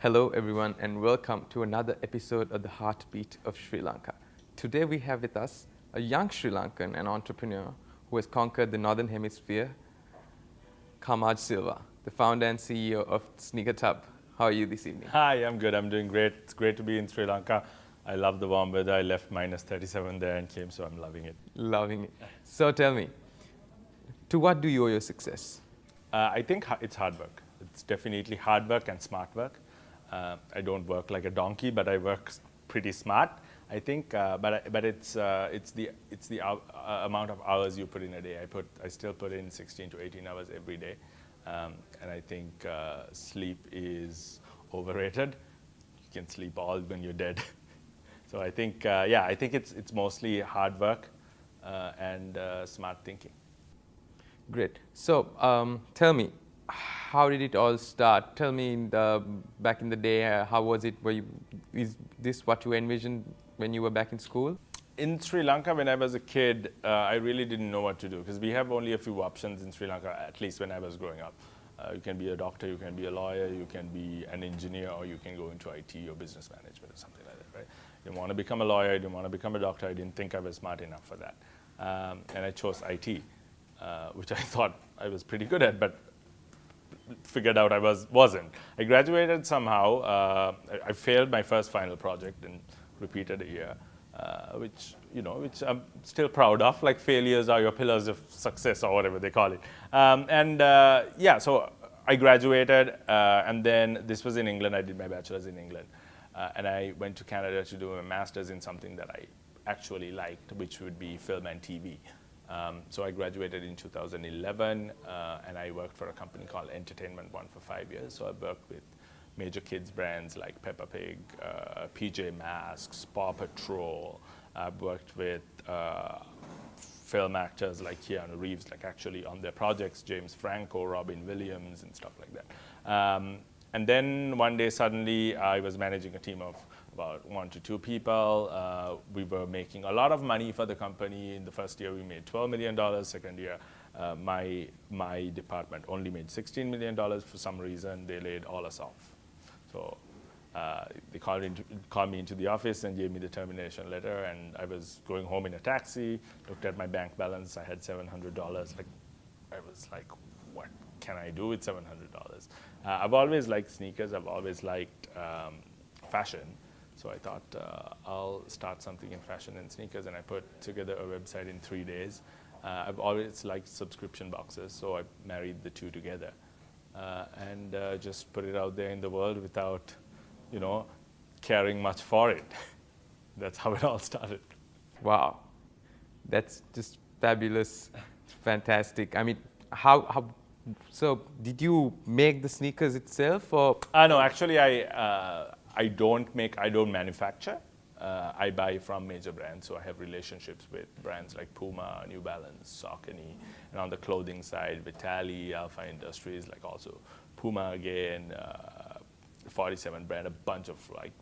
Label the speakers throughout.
Speaker 1: Hello everyone and welcome to another episode of the Heartbeat of Sri Lanka. Today we have with us a young Sri Lankan and entrepreneur who has conquered the Northern Hemisphere, Kamaj Silva, the founder and CEO of Sneaker Tub. How are you this evening?
Speaker 2: Hi, I'm good. I'm doing great. It's great to be in Sri Lanka. I love the warm weather. I left minus 37 there and came, so I'm loving it.
Speaker 1: Loving it. So tell me, to what do you owe your success?
Speaker 2: I think it's hard work. It's definitely hard work and smart work. I don't work like a donkey, but I work pretty smart. I think, but it's the amount of hours you put in a day. I still put in 16 to 18 hours every day, and I think sleep is overrated. You can sleep all when you're dead. So I think, I think it's mostly hard work and smart thinking.
Speaker 1: Great. So tell me, how did it all start? Tell me, back in the day, how was it? Is this what you envisioned when you were back in school?
Speaker 2: In Sri Lanka, when I was a kid, I really didn't know what to do because we have only a few options in Sri Lanka, at least when I was growing up. You can be a doctor, you can be a lawyer, you can be an engineer, or you can go into IT or business management or something like that, right? I didn't want to become a lawyer, I didn't want to become a doctor, I didn't think I was smart enough for that. And I chose IT, which I thought I was pretty good at, but figured out I wasn't. I graduated somehow. I failed my first final project and repeated a year, which I'm still proud of. Like, failures are your pillars of success, or whatever they call it. So I graduated, and then this was in England. I did my bachelor's in England, and I went to Canada to do a master's in something that I actually liked, which would be film and TV. So I graduated in 2011, and I worked for a company called Entertainment One for 5 years. So I worked with major kids brands like Peppa Pig, PJ Masks, Paw Patrol. I've worked with film actors like Keanu Reeves, like actually on their projects, James Franco, Robin Williams, and stuff like that. And then one day, suddenly, I was managing a team of about 1 to 2 people. We were making a lot of money for the company. In the first year, we made $12 million. Second year, my department only made $16 million. For some reason, they laid all us off. So they called me into the office and gave me the termination letter. And I was going home in a taxi, looked at my bank balance. I had $700. I was like, what can I do with $700? I've always liked sneakers. I've always liked fashion. So I thought I'll start something in fashion and sneakers, and I put together a website in 3 days. I've always liked subscription boxes, so I married the two together and just put it out there in the world without, caring much for it. That's how it all started.
Speaker 1: Wow, that's just fabulous, fantastic. I mean, so did you make the sneakers itself, or?
Speaker 2: No, actually, I don't manufacture. I buy from major brands, so I have relationships with brands like Puma, New Balance, Saucony, and on the clothing side, Vitali, Alpha Industries, like also Puma again, 47 brand, a bunch of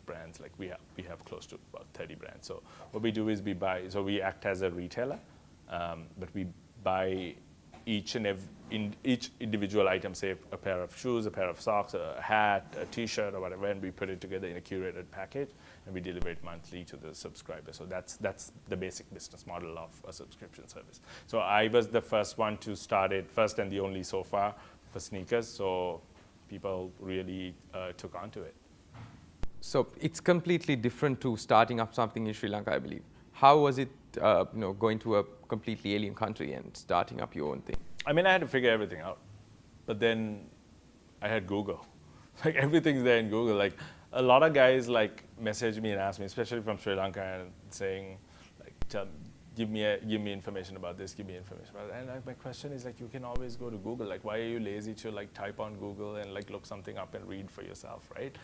Speaker 2: brands. Like we have close to about 30 brands. So what we do is we act as a retailer, but we buy each individual item, say a pair of shoes, a pair of socks, a hat, a t-shirt, or whatever, and we put it together in a curated package, and we deliver it monthly to the subscriber. So that's the basic business model of a subscription service. So I was the first one to start it, first and the only so far, for sneakers. So people really took on to it.
Speaker 1: So it's completely different to starting up something in Sri Lanka, I believe. How was it, going to a completely alien country and starting up your own thing?
Speaker 2: I mean, I had to figure everything out, but then I had Google. Like, everything's there in Google. Like, a lot of guys message me and ask me, especially from Sri Lanka, and saying, give me information about this, give me information about that. And my question is, you can always go to Google. Like, why are you lazy to type on Google and look something up and read for yourself, right?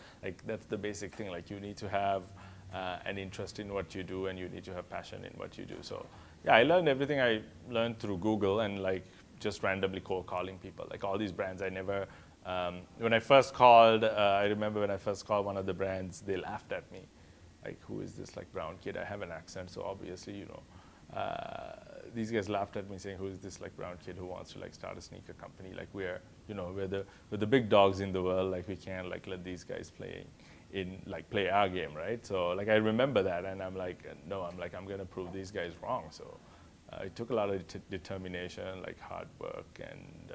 Speaker 2: That's the basic thing. You need to have an interest in what you do, and you need to have passion in what you do. So yeah, I learned everything I learned through Google, and just randomly cold calling people. All these brands, I never, when I first called, I remember when I first called one of the brands, they laughed at me. Who is this brown kid? I have an accent, so obviously, these guys laughed at me saying, "Who is this like brown kid who wants to like start a sneaker company? Like we're the big dogs in the world. Like we can't like let these guys play our game, right?" So like I remember that, and I'm like, no, I'm gonna prove these guys wrong. So it took a lot of determination, like hard work, and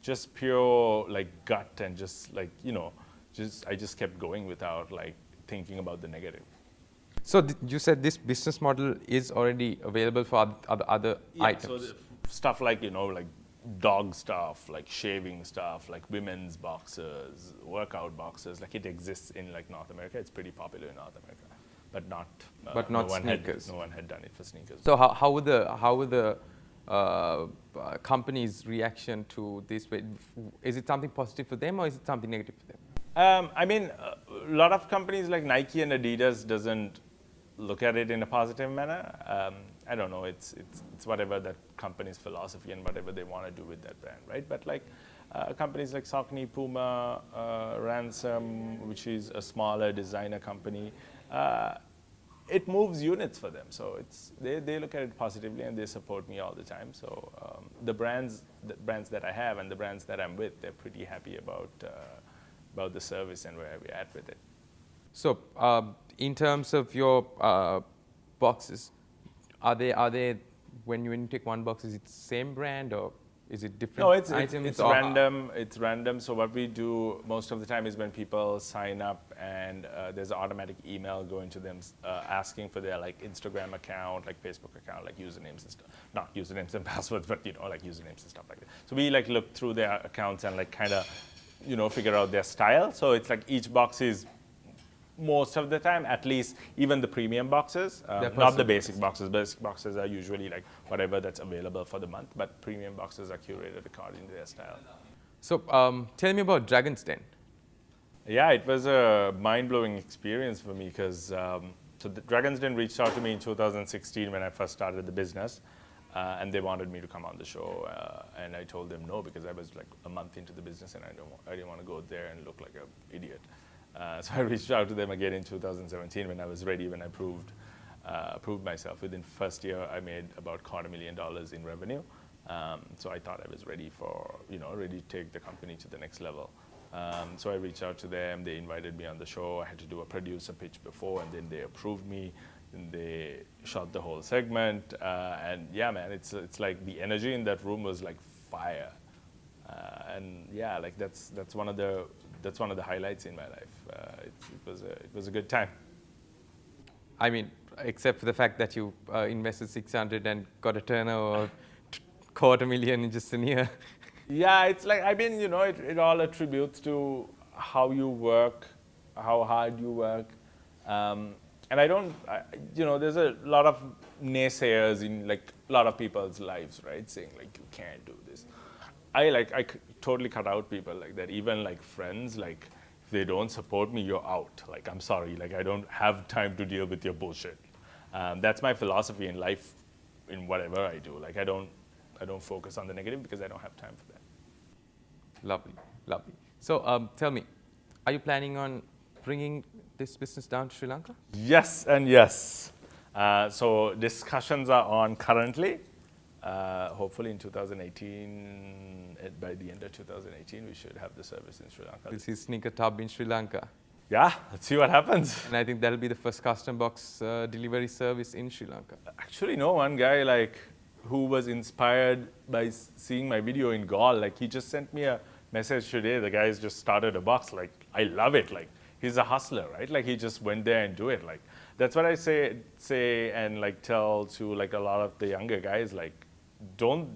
Speaker 2: just pure like gut, and just like I just kept going without like thinking about the negative.
Speaker 1: So you said this business model is already available for other items.
Speaker 2: So stuff like like dog stuff, like shaving stuff, like women's boxes, workout boxes, like it exists in like North America. It's pretty popular in North America, but not
Speaker 1: sneakers.
Speaker 2: No one had done it for sneakers.
Speaker 1: So how would the company's reaction to this? Is it something positive for them or is it something negative for them?
Speaker 2: I mean, a lot of companies like Nike and Adidas doesn't look at it in a positive manner. I don't know. It's whatever that company's philosophy and whatever they want to do with that brand, right? But like companies like Saucony, Puma, Ransom, which is a smaller designer company, it moves units for them. So they look at it positively and they support me all the time. So the brands that I have and the brands that I'm with, they're pretty happy about the service and where we're at with it.
Speaker 1: So in terms of your boxes, are they when you take one box, is it the same brand or is it different?
Speaker 2: No, it's
Speaker 1: items?
Speaker 2: it's random. It's random. So what we do most of the time is when people sign up and there's an automatic email going to them asking for their like Instagram account, like Facebook account, like usernames and stuff. Not usernames and passwords, but like usernames and stuff like that. So we like look through their accounts and like kind of figure out their style. So it's like each box is most of the time, at least even the premium boxes, not the basic boxes. Basic boxes are usually like whatever that's available for the month, but premium boxes are curated according to their style.
Speaker 1: So tell me about Dragon's Den.
Speaker 2: Yeah, it was a mind-blowing experience for me because so the Dragon's Den reached out to me in 2016 when I first started the business, and they wanted me to come on the show, and I told them no because I was like a month into the business and I didn't want to go there and look like an idiot. So I reached out to them again in 2017 when I was ready, when I proved myself. Within the first year, I made about $250,000 in revenue. So I thought I was ready ready to take the company to the next level. So I reached out to them. They invited me on the show. I had to do a producer pitch before, and then they approved me. And they shot the whole segment. And yeah, man, it's like the energy in that room was like fire. And yeah, like that's one of the highlights in my life. It was a good time.
Speaker 1: I mean, except for the fact that you invested 600 and got a turnover of $250,000 in just a year.
Speaker 2: Yeah, it's like, I mean, it all attributes to how you work, how hard you work. And there's a lot of naysayers in like a lot of people's lives, right? Saying like, you can't do this. I totally cut out people like that. Even like friends, like if they don't support me, you're out. Like, I'm sorry, like I don't have time to deal with your bullshit. That's my philosophy in life, in whatever I do. Like I don't focus on the negative because I don't have time for that.
Speaker 1: Lovely, lovely. So tell me, are you planning on bringing this business down to Sri Lanka?
Speaker 2: Yes and yes. So discussions are on currently. Hopefully in 2018, by the end of 2018, we should have the service in Sri Lanka.
Speaker 1: This is Sneaker Tub in Sri Lanka.
Speaker 2: Yeah, let's see what happens.
Speaker 1: And I think that'll be the first custom box delivery service in Sri Lanka.
Speaker 2: Actually, no, one guy like who was inspired by seeing my video in Gaul, like he just sent me a message today. The guy's just started a box. Like, I love it. Like, he's a hustler, right? Like, he just went there and do it. Like, that's what I say and like tell to like a lot of the younger guys. Like, don't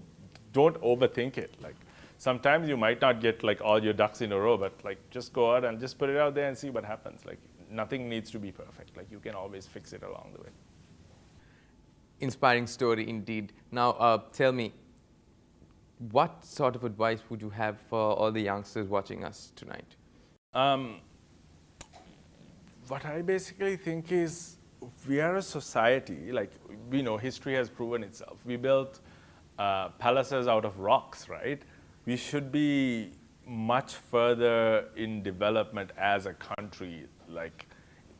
Speaker 2: overthink it. Like, sometimes you might not get like all your ducks in a row, but like just go out and just put it out there and see what happens. Like, nothing needs to be perfect. Like, you can always fix it along the way.
Speaker 1: Inspiring story indeed. Now, tell me, what sort of advice would you have for all the youngsters watching us tonight?
Speaker 2: What I basically think is we are a society, like we know history has proven itself. We built palaces out of rocks, right? We should be much further in development as a country, like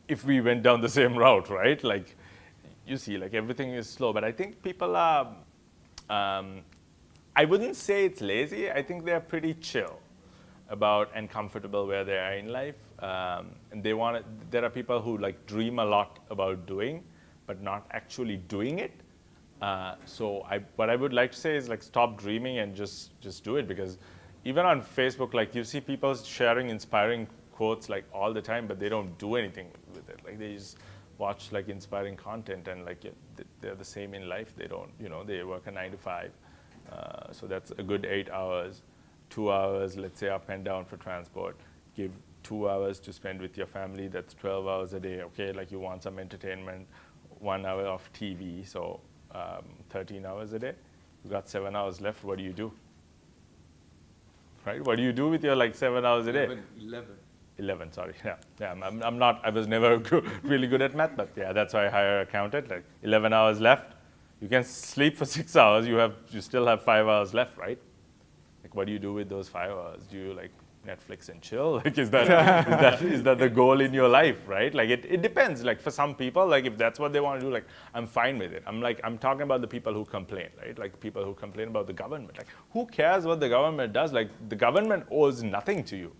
Speaker 2: if we went down the same route, right? Like, you see, like everything is slow, but I think people are I wouldn't say it's lazy. I think they're pretty chill about and comfortable where they are in life. And they want. There are people who like dream a lot about doing, but not actually doing it. So what I would like to say is like stop dreaming and just do it, because even on Facebook, like you see people sharing inspiring quotes like all the time, but they don't do anything with it. Like they just watch like inspiring content, and like they're the same in life. They don't, they work a 9 to 5. So that's a good 8 hours, 2 hours, let's say up and down for transport. Give 2 hours to spend with your family. That's 12 hours a day. Okay, like you want some entertainment, 1 hour of TV. So 13 hours a day. You got 7 hours left. What do you do? Right? What do you do with your like 7 hours a day? 11, sorry. Yeah. I'm not. I was never really good at math, but yeah, that's why I hire an accountant. Like 11 hours left. You can sleep for 6 hours. You still have 5 hours left, right? Like, what do you do with those 5 hours? Do you like Netflix and chill? Like, is that the goal in your life, right? Like, it depends. Like, for some people, like if that's what they want to do, like I'm fine with it. I'm talking about the people who complain, right? Like people who complain about the government. Like, who cares what the government does? Like, the government owes nothing to you.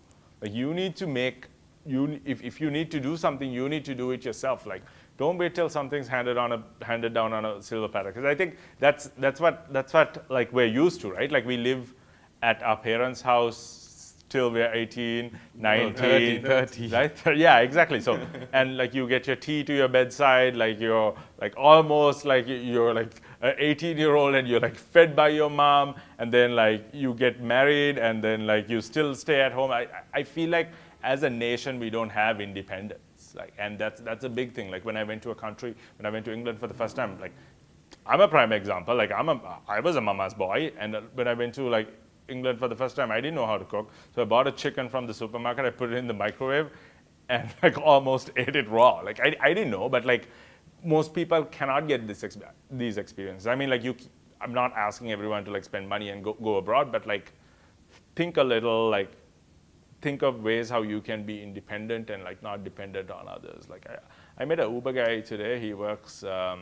Speaker 2: Like, you need to make if you need to do something, you need to do it yourself. Like, don't wait till something's handed down on a silver platter. Because I think that's what like we're used to, right? Like we live at our parents' house till we're 18, 19,
Speaker 1: 30.
Speaker 2: right? Yeah, exactly. So and like you get your tea to your bedside, like you're like almost like you're like an 18-year-old and you're like fed by your mom, and then like you get married and then like you still stay at home. I feel like as a nation we don't have independence. Like, and that's a big thing. Like when I went to England for the first time, like I'm a prime example. Like I was a mama's boy, and when I went to like England for the first time, I didn't know how to cook. So I bought a chicken from the supermarket, I put it in the microwave, and like almost ate it raw. Like I didn't know, but like most people cannot get these experiences. I mean, like I'm not asking everyone to like spend money and go abroad, but like think a little, like think of ways how you can be independent and like not dependent on others. Like I met an Uber guy today. He works at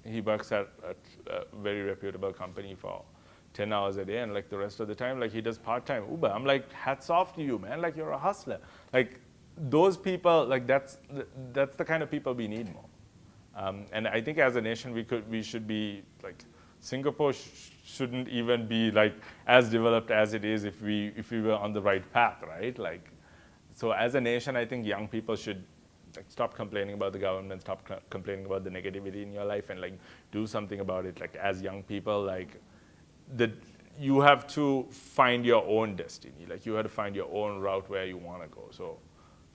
Speaker 2: a very reputable company for 10 hours a day, and like the rest of the time, like he does part-time Uber. I'm like, hats off to you, man. Like you're a hustler. Like those people, like that's the kind of people we need more. And I think as a nation, we should be like, Singapore shouldn't even be like as developed as it is if we were on the right path, right? Like, so as a nation, I think young people should like stop complaining about the government, stop complaining about the negativity in your life, and like do something about it. Like as young people, like you have to find your own destiny. Like you have to find your own route where you want to go. So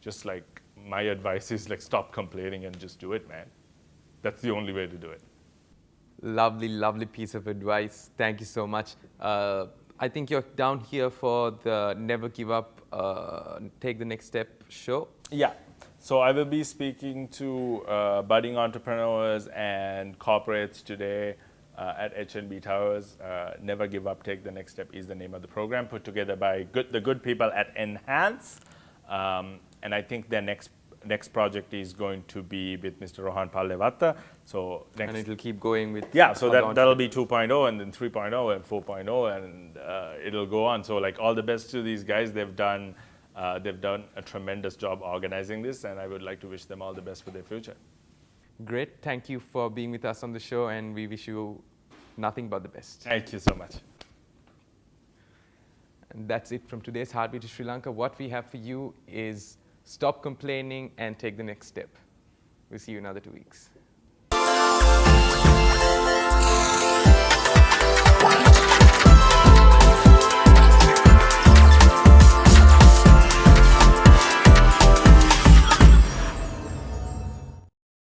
Speaker 2: just like my advice is like stop complaining and just do it, man. That's the only way to do it.
Speaker 1: Lovely, lovely piece of advice. Thank you so much. I think you're down here for the Never Give Up, Take the Next Step show.
Speaker 2: Yeah. So I will be speaking to budding entrepreneurs and corporates today at H&B Towers. Never Give Up, Take the Next Step is the name of the program, put together by the good people at Enhance. And I think their next project is going to be with Mr. Rohan Paldevatta. So
Speaker 1: and it'll keep going with
Speaker 2: so that'll be 2.0 and then 3.0 and 4.0, and it'll go on. So like all the best to these guys. They've done a tremendous job organizing this, and I would like to wish them all the best for their future.
Speaker 1: Great. Thank you for being with us on the show, and we wish you nothing but the best.
Speaker 2: Thank you so much.
Speaker 1: And that's it from today's Heartbeat of Sri Lanka. What we have for you is stop complaining and take the next step. We'll see you in another 2 weeks.